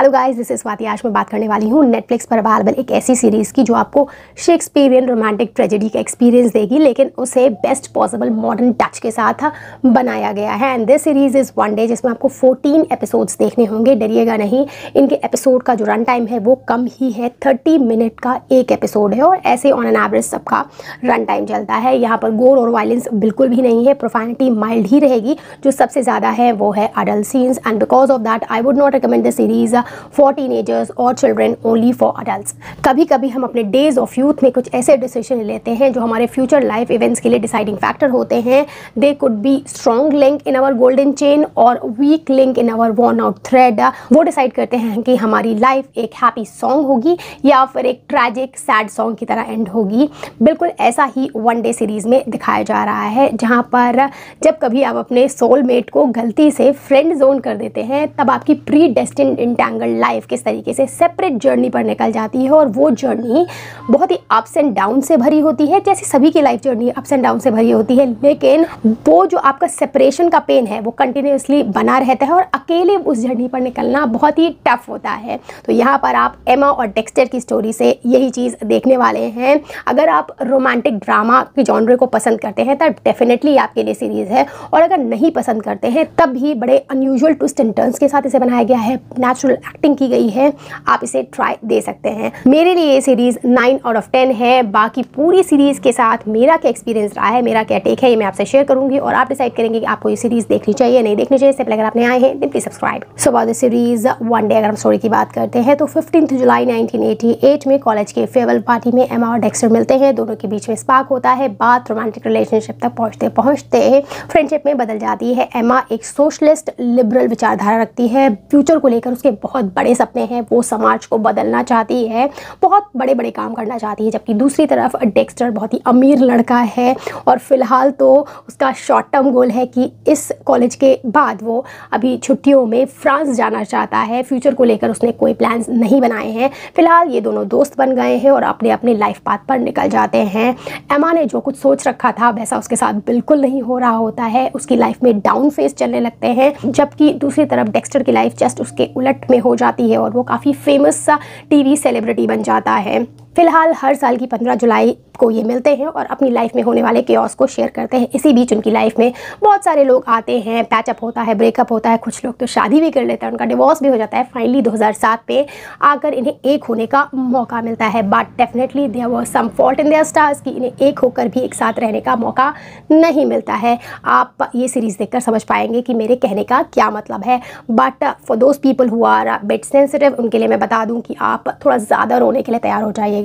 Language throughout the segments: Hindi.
Hello guys, this is Swati. आज मैं बात करने वाली हूँ नेटफ्लिक्स पर अवेलेबल एक ऐसी सीरीज़ की जो आपको शेक्सपियरियन रोमांटिक ट्रेजेडी का एक्सपीरियंस देगी, लेकिन उसे बेस्ट पॉसिबल मॉडर्न टच के साथ बनाया गया है। And this series is one day, जिसमें आपको 14 एपिसोड्स देखने होंगे। डरिएगा नहीं, इनके एपिसोड का जो रन टाइम है वो कम ही है, 30 मिनट का एक एपिसोड है और ऐसे ऑन एन एवरेज सबका रन टाइम चलता है। यहाँ पर गोर और वायलेंस बिल्कुल भी नहीं है, प्रोफैनिटी माइल्ड ही रहेगी। जो सबसे ज़्यादा है वो है adult scenes, and because of that I would not recommend this series for teenagers और चिल्ड्रेन, ओनली फॉर अडल्ट्स। कभी कभी हम अपने डेज ऑफ यूथ में कुछ ऐसे डिसीजन लेते हैं जो हमारे फ्यूचर लाइफ इवेंट्स के लिए डिसाइडिंग फैक्टर होते हैं। They could be strong link in our golden chain और weak link in our worn out thread. वो डिसाइड करते हैं कि हमारी लाइफ एक हैप्पी सॉन्ग होगी या फिर एक ट्रैजिक सैड सॉन्ग की तरह एंड होगी। बिल्कुल ऐसा ही वन डे सीरीज में दिखाया जा रहा है, जहाँ पर जब कभी आप अपने सोलमेट को गलती से फ्रेंड जोन कर देते हैं, तब आपकी प्री डेस्टिन्ड इंटैंगल्ड लाइफ किस तरीके से सेपरेट जर्नी पर निकल जाती है। और वो जर्नी बहुत ही अप्स एंड डाउन से भरी होती है, जैसे सभी की life journey ups and down से भरी होती है, लेकिन वो जो आपका सेपरेशन का पेन है वो कंटिन्यूसली बना रहता है और अकेले उस जर्नी पर निकलना बहुत ही टफ होता है। तो यहाँ पर आप एमा और डेक्स्टर की स्टोरी से यही चीज़ देखने वाले हैं। अगर आप रोमांटिक ड्रामा के जॉनरे को पसंद करते हैं तब डेफिनेटली आपके लिए सीरीज़ है, और अगर नहीं पसंद करते हैं तब भी बड़े अनयूजुअल ट्विस्ट एंड टर्न्स के साथ इसे बनाया गया है, नेचुरल एक्टिंग की गई है, आप इसे ट्राई दे सकते हैं। मेरे लिए ये सीरीज़ 9 आउट ऑफ 10 है। बाकी पूरी सीरीज़ के साथ मेरा क्या एक्सपीरियंस रहा है, मेरा क्या टेक है, ये मैं आपसे शेयर करूंगी और आप डिसाइड करेंगे कि आपको ये सीरीज़ देखनी चाहिए नहीं देखनी चाहिए। इससे पहले अगर आपने आए हैं please subscribe. So about the series one day, अगर हम स्टोरी की बात करते हैं तो 15 जुलाई 1988 में कॉलेज के फेयरवेल पार्टी में एमा और डेक्स्टर मिलते हैं। दोनों के बीच में स्पार्क होता है, बात रोमांटिक रिलेशनशिप तक पहुँचते पहुँचते फ्रेंडशिप में बदल जाती है। एमा एक सोशलिस्ट लिबरल विचारधारा रखती है, फ्यूचर को लेकर उसके बहुत बड़े सपने हैं, वो समाज को बदलना चाहती है, बहुत बड़े बड़े काम करना चाहती है। जबकि दूसरी तरफ डेक्स्टर बहुत ही अमीर लड़का है और फिलहाल तो उसका शॉर्ट टर्म गोल है कि इस कॉलेज के बाद वो अभी छुट्टियों में फ्रांस जाना चाहता है। फ्यूचर को लेकर उसने कोई प्लान्स नहीं बनाए हैं। फिलहाल ये दोनों दोस्त बन गए हैं और अपने अपने लाइफ पाथ पर निकल जाते हैं। एमा ने जो कुछ सोच रखा था वैसा उसके साथ बिल्कुल नहीं हो रहा होता है, उसकी लाइफ में डाउन फेज चलने लगते हैं, जबकि दूसरी तरफ डेक्स्टर की लाइफ जस्ट उसके उलट में हो जाती है और वो काफ़ी फेमस सा टीवी सेलिब्रिटी बन जाता है। फिलहाल हर साल की 15 जुलाई को ये मिलते हैं और अपनी लाइफ में होने वाले केओस को शेयर करते हैं। इसी बीच उनकी लाइफ में बहुत सारे लोग आते हैं, पैचअप होता है, ब्रेकअप होता है, कुछ लोग तो शादी भी कर लेते हैं, उनका डिवोर्स भी हो जाता है। फाइनली 2007 पे आकर इन्हें एक होने का मौका मिलता है, but definitely there was some fault in their stars कि इन्हें एक होकर भी एक साथ रहने का मौका नहीं मिलता है। आप ये सीरीज़ देखकर समझ पाएंगे कि मेरे कहने का क्या मतलब है, but for those people who are bit sensitive, उनके लिए मैं बता दूँ कि आप थोड़ा ज़्यादा रोने के लिए तैयार हो जाइएगा।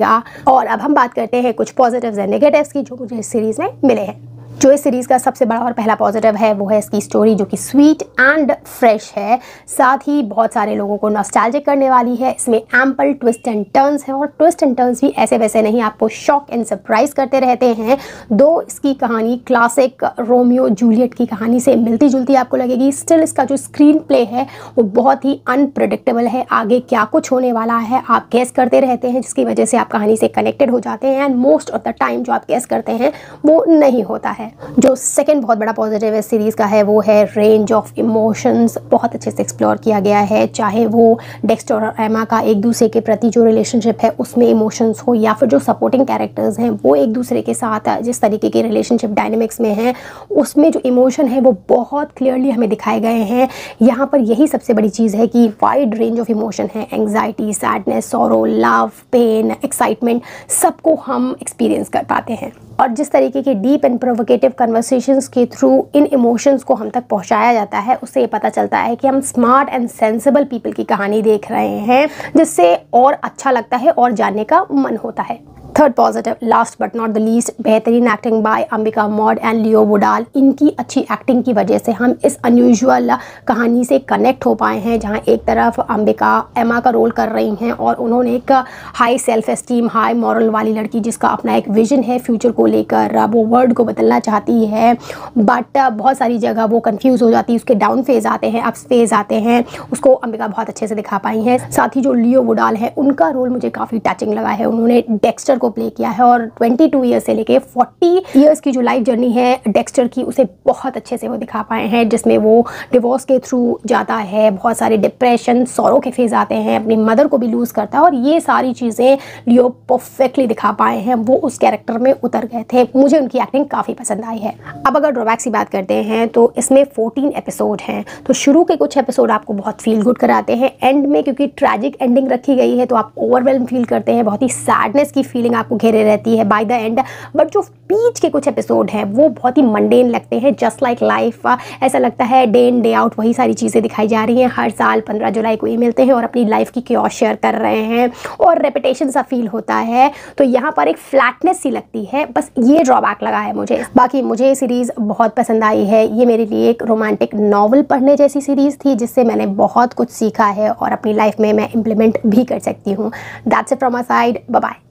और अब हम बात करते हैं कुछ पॉजिटिव्स एंड नेगेटिव्स की जो मुझे इस सीरीज़ में मिले हैं। जो इस सीरीज़ का सबसे बड़ा और पहला पॉजिटिव है वो है इसकी स्टोरी, जो कि स्वीट एंड फ्रेश है, साथ ही बहुत सारे लोगों को नॉस्टैल्जिक करने वाली है। इसमें एम्पल ट्विस्ट एंड टर्न्स हैं और ट्विस्ट एंड टर्न्स भी ऐसे वैसे नहीं, आपको शॉक एंड सरप्राइज करते रहते हैं। दो इसकी कहानी क्लासिक रोमियो जूलियट की कहानी से मिलती जुलती आपको लगेगी, स्टिल इसका जो स्क्रीन प्ले है वो बहुत ही अनप्रेडिक्टेबल है। आगे क्या कुछ होने वाला है आप गेस करते रहते हैं, जिसकी वजह से आप कहानी से कनेक्टेड हो जाते हैं, and most of the time जो आप गेस करते हैं वो नहीं होता है। जो सेकंड बहुत बड़ा पॉजिटिव इस सीरीज़ का है वो है रेंज ऑफ इमोशंस, बहुत अच्छे से एक्सप्लोर किया गया है। चाहे वो डेक्स्टर और एमा का एक दूसरे के प्रति जो रिलेशनशिप है उसमें इमोशंस हो, या फिर जो सपोर्टिंग कैरेक्टर्स हैं वो एक दूसरे के साथ जिस तरीके की रिलेशनशिप डायनेमिक्स में हैं उसमें जो इमोशन है वो बहुत क्लियरली हमें दिखाए गए हैं। यहाँ पर यही सबसे बड़ी चीज़ है कि वाइड रेंज ऑफ इमोशन है, anxiety, sadness, sorrow, love, pain, excitement, सबको हम एक्सपीरियंस कर पाते हैं। और जिस तरीके के डीप एंड प्रोवोकेटिव कन्वर्सेशंस के थ्रू इन इमोशंस को हम तक पहुंचाया जाता है, उससे ये पता चलता है कि हम स्मार्ट एंड सेंसिबल पीपल की कहानी देख रहे हैं, जिससे और अच्छा लगता है और जानने का मन होता है। Third positive, last but not the least, बेहतरीन acting by Ambika Maur and लियो वुडाल। इनकी अच्छी एक्टिंग की वजह से हम इस अनयूजुअल कहानी से कनेक्ट हो पाए हैं, जहां एक तरफ अंबिका एमा का रोल कर रही हैं और उन्होंने एक high self esteem, high moral वाली लड़की जिसका अपना एक विजन है फ्यूचर को लेकर, वो वर्ल्ड को बदलना चाहती है, बट बहुत सारी जगह वो कंफ्यूज हो जाती है, उसके डाउन फेज आते हैं, अप्स फेज आते हैं, उसको अंबिका बहुत अच्छे से दिखा पाई हैं। साथ ही जो लियो वुडाल है उनका रोल मुझे काफ़ी टचिंग लगा है, उन्होंने डेक्स्टर को को प्ले किया है और 22 ईयर्स से लेके 40 ईयर्स की जो लाइफ जर्नी है डेक्स्टर की, उसे बहुत अच्छे से वो दिखा पाए हैं, जिसमें वो डिवोर्स के थ्रू जाता है, बहुत सारे डिप्रेशन सौरों के फेज आते हैं, अपनी मदर को भी लूज़ करता है, और ये सारी चीज़ें लियो परफेक्टली दिखा पाए हैं। वो उस कैरेक्टर में उतर गए थे, मुझे उनकी एक्टिंग काफ़ी पसंद आई है। अब अगर ड्रॉबैक्स की बात करते हैं तो इसमें 14 एपिसोड हैं। तो शुरू के कुछ एपिसोड आपको बहुत फील गुड कराते हैं, एंड में क्योंकि ट्रैजिक एंडिंग रखी गई है तो आप ओवरवेल्म फील करते हैं, बहुत ही सैडनेस की फीलिंग आपको घेरे रहती है बाय द एंड। बट जो बीच के कुछ एपिसोड हैं वो बहुत ही मंडेन लगते हैं, जस्ट लाइक लाइफ। ऐसा लगता है डे इन डे आउट वही सारी चीज़ें दिखाई जा रही हैं। हर साल 15 जुलाई को ये मिलते हैं और अपनी लाइफ की क्योस शेयर कर रहे हैं और रेपिटेशन सा फील होता है। तो यहाँ पर एक फ्लैटनेस सी लगती है, बस ये ड्रॉबैक लगा है मुझे। बाकी मुझे ये सीरीज़ बहुत पसंद आई है। ये मेरे लिए एक रोमांटिक नॉवल पढ़ने जैसी सीरीज़ थी, जिससे मैंने बहुत कुछ सीखा है और अपनी लाइफ में मैं इम्प्लीमेंट भी कर सकती हूँ। That's it from my side, bye bye.